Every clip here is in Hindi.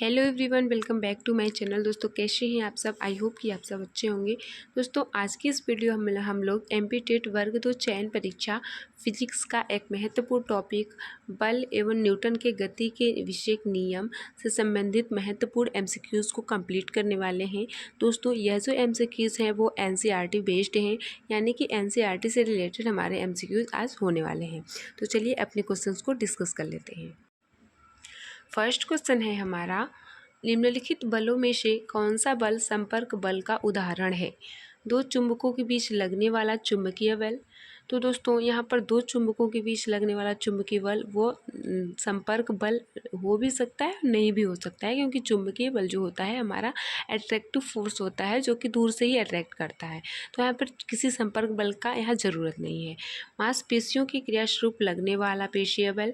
Hello everyone, welcome back to my channel. दोस्तों कैसे हैं आप सब? आई होप कि आप सब अच्छे होंगे। दोस्तों आज की इस वीडियो में हम लोग एमपी टेट वर्ग 2 चयन परीक्षा फिजिक्स का एक महत्वपूर्ण टॉपिक बल एवं न्यूटन के गति के विषयक नियम से संबंधित महत्वपूर्ण एमसीक्यूज़ को कंप्लीट करने वाले हैं। दोस्तों यह जो एमसीक्यूज़ हैं वो एनसीईआरटी बेस्ड हैं, यानी कि एनसीईआरटी से रिलेटेड हमारे एमसीक्यूज़ आज होने वाले हैं। तो चलिए अपने क्वेश्चंस को डिस्कस कर लेते हैं। फर्स्ट क्वेश्चन है हमारा, निम्नलिखित बलों में से कौन सा बल संपर्क बल का उदाहरण है? दो चुंबकों के बीच लगने वाला चुंबकीय बल। तो दोस्तों यहाँ पर दो चुंबकों के बीच लगने वाला चुंबकीय बल वो संपर्क बल हो भी सकता है, नहीं भी हो सकता है, क्योंकि चुंबकीय बल जो होता है हमारा अट्रैक्टिव फोर्स होता है जो कि दूर से ही अट्रैक्ट करता है। तो यहाँ पर किसी संपर्क बल का यहाँ ज़रूरत नहीं है। मांसपेशियों की क्रियास्वरूप लगने वाला पेशीय बल,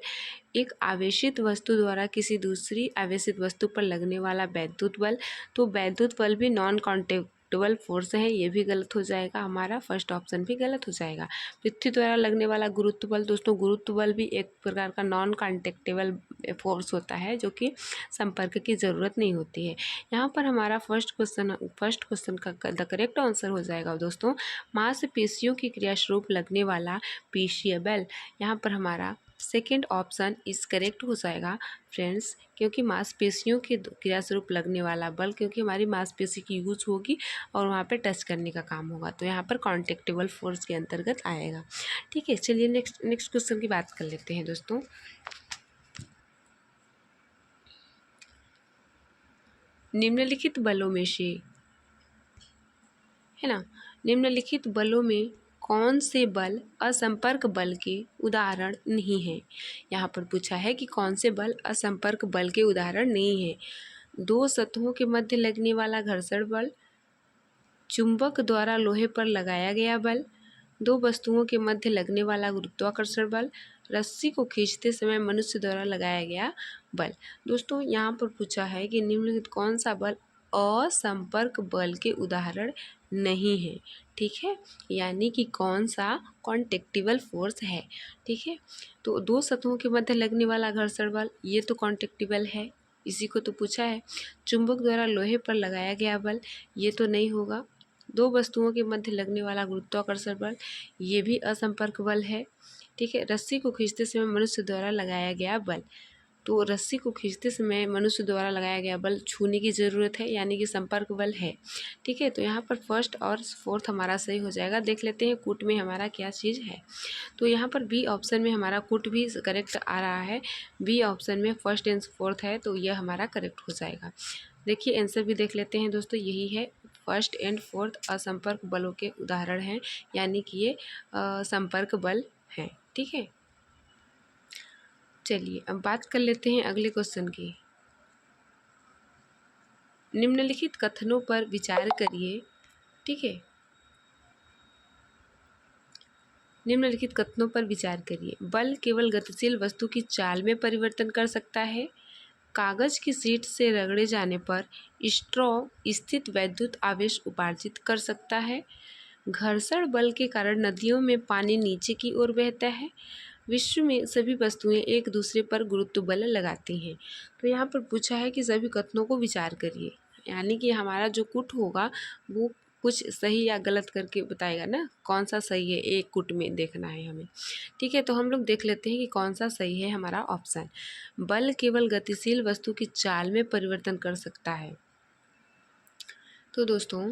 एक आवेशित वस्तु द्वारा किसी दूसरी आवेशित वस्तु पर लगने वाला वैद्युत बल। तो वैद्युत बल भी नॉन कॉन्टेक्टेबल फोर्स है, ये भी गलत हो जाएगा, हमारा फर्स्ट ऑप्शन भी गलत हो जाएगा। पृथ्वी द्वारा लगने वाला गुरुत्व बल, दोस्तों गुरुत्व बल भी एक प्रकार का नॉन कॉन्टेक्टेबल फोर्स होता है जो कि संपर्क की ज़रूरत नहीं होती है। यहाँ पर हमारा फर्स्ट क्वेश्चन का द करेक्ट आंसर हो जाएगा दोस्तों मांसपेशियों की क्रियास्वरूप लगने वाला पेशीय बल। यहाँ पर हमारा सेकेंड ऑप्शन इस करेक्ट हो जाएगा फ्रेंड्स, क्योंकि मांसपेशियों के क्रियास्वरूप लगने वाला बल, क्योंकि हमारी मांसपेशी की यूज होगी और वहाँ पे टच करने का काम होगा, तो यहाँ पर कॉन्टेक्टेबल फोर्स के अंतर्गत आएगा। ठीक है, चलिए नेक्स्ट क्वेश्चन की बात कर लेते हैं दोस्तों। निम्नलिखित बलों में से, है ना, निम्नलिखित बलों में कौन से बल असंपर्क बल के उदाहरण नहीं हैं? यहाँ पर पूछा है कि कौन से बल असंपर्क बल के उदाहरण नहीं हैं। दो सतहों के मध्य लगने वाला घर्षण बल, चुंबक द्वारा लोहे पर लगाया गया बल, दो वस्तुओं के मध्य लगने वाला गुरुत्वाकर्षण बल, रस्सी को खींचते समय मनुष्य द्वारा लगाया गया बल। दोस्तों यहाँ पर पूछा है कि निम्नलिखित कौन सा बल असंपर्क बल के उदाहरण नहीं है। ठीक है, यानी कि कौन सा कॉन्टेक्टिबल फोर्स है। ठीक है, तो दो सतहों के मध्य लगने वाला घर्षण बल ये तो कॉन्टेक्टिबल है, इसी को तो पूछा है। चुंबक द्वारा लोहे पर लगाया गया बल ये तो नहीं होगा। दो वस्तुओं के मध्य लगने वाला गुरुत्वाकर्षण बल ये भी असंपर्क बल है। ठीक है, रस्सी को खींचते समय मनुष्य द्वारा लगाया गया बल, तो रस्सी को खींचते समय मनुष्य द्वारा लगाया गया बल छूने की ज़रूरत है, यानी कि संपर्क बल है। ठीक है, तो यहाँ पर फर्स्ट और फोर्थ हमारा सही हो जाएगा। देख लेते हैं कूट में हमारा क्या चीज़ है। तो यहाँ पर बी ऑप्शन में हमारा कूट भी करेक्ट आ रहा है। बी ऑप्शन में फर्स्ट एंड फोर्थ है, तो यह हमारा करेक्ट हो जाएगा। देखिए आंसर भी देख लेते हैं दोस्तों, यही है, फर्स्ट एंड फोर्थ असंपर्क बलों के उदाहरण हैं, यानी कि ये संपर्क बल हैं। ठीक है, चलिए अब बात कर लेते हैं अगले क्वेश्चन की। निम्नलिखित कथनों पर विचार करिए। ठीक है, निम्नलिखित कथनों पर विचार करिए। बल केवल गतिशील वस्तु की चाल में परिवर्तन कर सकता है। कागज की शीट से रगड़े जाने पर स्ट्रॉ स्थित वैद्युत आवेश उपार्जित कर सकता है। घर्षण बल के कारण नदियों में पानी नीचे की ओर बहता है। विश्व में सभी वस्तुएं एक दूसरे पर गुरुत्व बल लगाती हैं। तो यहाँ पर पूछा है कि सभी कथनों को विचार करिए, यानी कि हमारा जो कुट होगा वो कुछ सही या गलत करके बताएगा ना, कौन सा सही है एक कुट में देखना है हमें। ठीक है, तो हम लोग देख लेते हैं कि कौन सा सही है हमारा ऑप्शन। बल केवल गतिशील वस्तु की चाल में परिवर्तन कर सकता है। तो दोस्तों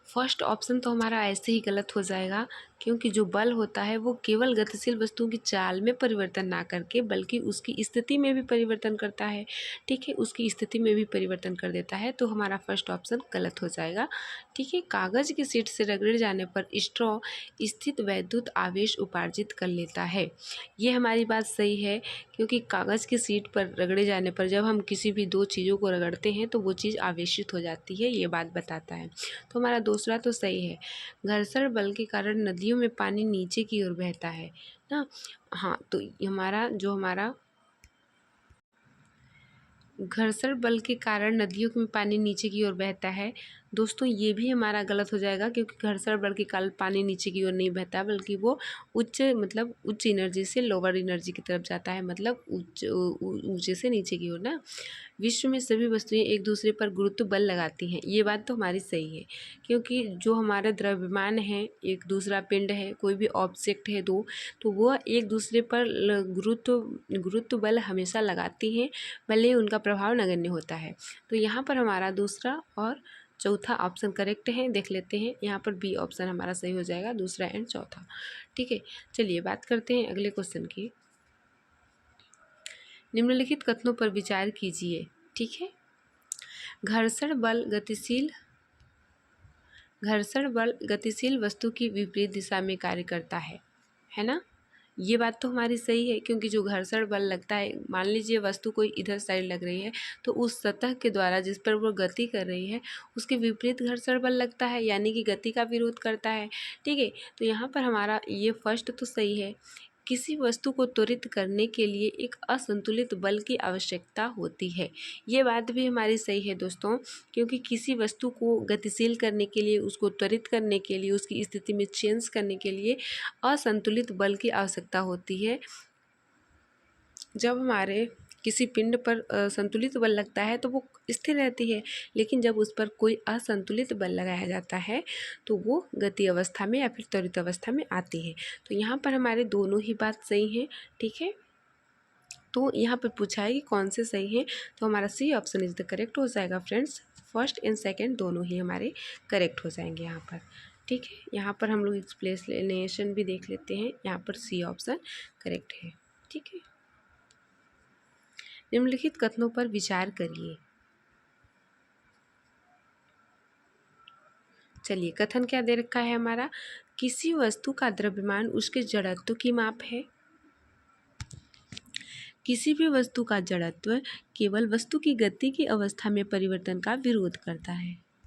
फर्स्ट ऑप्शन तो हमारा ऐसे ही गलत हो जाएगा, क्योंकि जो बल होता है वो केवल गतिशील वस्तुओं की चाल में परिवर्तन ना करके बल्कि उसकी स्थिति में भी परिवर्तन करता है। ठीक है, उसकी स्थिति में भी परिवर्तन कर देता है, तो हमारा फर्स्ट ऑप्शन गलत हो जाएगा। ठीक है, कागज की शीट से रगड़े जाने पर स्ट्रॉ स्थित वैद्युत आवेश उपार्जित कर लेता है। ये हमारी बात सही है, क्योंकि कागज़ की शीट पर रगड़े जाने पर जब हम किसी भी दो चीज़ों को रगड़ते हैं तो वो चीज़ आवेशित हो जाती है, ये बात बताता है। तो हमारा दूसरा तो सही है। घर्षण बल के कारण नदियों में पानी नीचे की ओर बहता है ना। हाँ, तो हमारा घर्षण बल के कारण नदियों में पानी नीचे की ओर बहता है, दोस्तों ये भी हमारा गलत हो जाएगा, क्योंकि घर्षण बल के कारण पानी नीचे की ओर नहीं बहता, बल्कि वो उच्च एनर्जी से लोअर एनर्जी की तरफ जाता है, मतलब ऊंचे से नीचे की ओर ना। विश्व में सभी वस्तुएं एक दूसरे पर गुरुत्व बल लगाती हैं, ये बात तो हमारी सही है, क्योंकि जो हमारा द्रव्यमान है, एक दूसरा पिंड है, कोई भी ऑब्जेक्ट है दो, तो वह एक दूसरे पर गुरुत्व बल हमेशा लगाती हैं, भले ही उनका प्रभाव नगण्य होता है। तो यहाँ पर हमारा दूसरा और चौथा ऑप्शन करेक्ट है। देख लेते हैं, यहाँ पर बी ऑप्शन हमारा सही हो जाएगा, दूसरा एंड चौथा। ठीक है, चलिए बात करते हैं अगले क्वेश्चन की। निम्नलिखित कथनों पर विचार कीजिए। ठीक है, घर्षण बल गतिशील वस्तु की विपरीत दिशा में कार्य करता है ना। ये बात तो हमारी सही है, क्योंकि जो घर्षण बल लगता है, मान लीजिए वस्तु कोई इधर साइड लग रही है, तो उस सतह के द्वारा जिस पर वो गति कर रही है उसके विपरीत घर्षण बल लगता है, यानी कि गति का विरोध करता है। ठीक है, तो यहाँ पर हमारा ये फर्स्ट तो सही है। किसी वस्तु को त्वरित करने के लिए एक असंतुलित बल की आवश्यकता होती है, ये बात भी हमारी सही है दोस्तों, क्योंकि किसी वस्तु को गतिशील करने के लिए, उसको त्वरित करने के लिए, उसकी स्थिति में चेंज करने के लिए असंतुलित बल की आवश्यकता होती है। जब हमारे किसी पिंड पर संतुलित बल लगता है तो वो स्थिर रहती है, लेकिन जब उस पर कोई असंतुलित बल लगाया जाता है तो वो गति अवस्था में या फिर त्वरित अवस्था में आती है। तो यहाँ पर हमारे दोनों ही बात सही हैं। ठीक है, तो यहाँ पर पूछा है कि कौन से सही है, तो हमारा C option is the correct हो जाएगा फ्रेंड्स। फर्स्ट एंड सेकेंड दोनों ही हमारे करेक्ट हो जाएंगे यहाँ पर। ठीक है, यहाँ पर हम लोग एक्सप्लेनेशन भी देख लेते हैं, यहाँ पर सी ऑप्शन करेक्ट है। ठीक है, निम्नलिखित कथनों पर विचार करिए। चलिए, कथन क्या दे रखा है हमारा, किसी वस्तु का द्रव्यमान उसके जड़त्व की माप है। किसी भी वस्तु का जड़त्व केवल वस्तु की गति की अवस्था में परिवर्तन का विरोध करता है।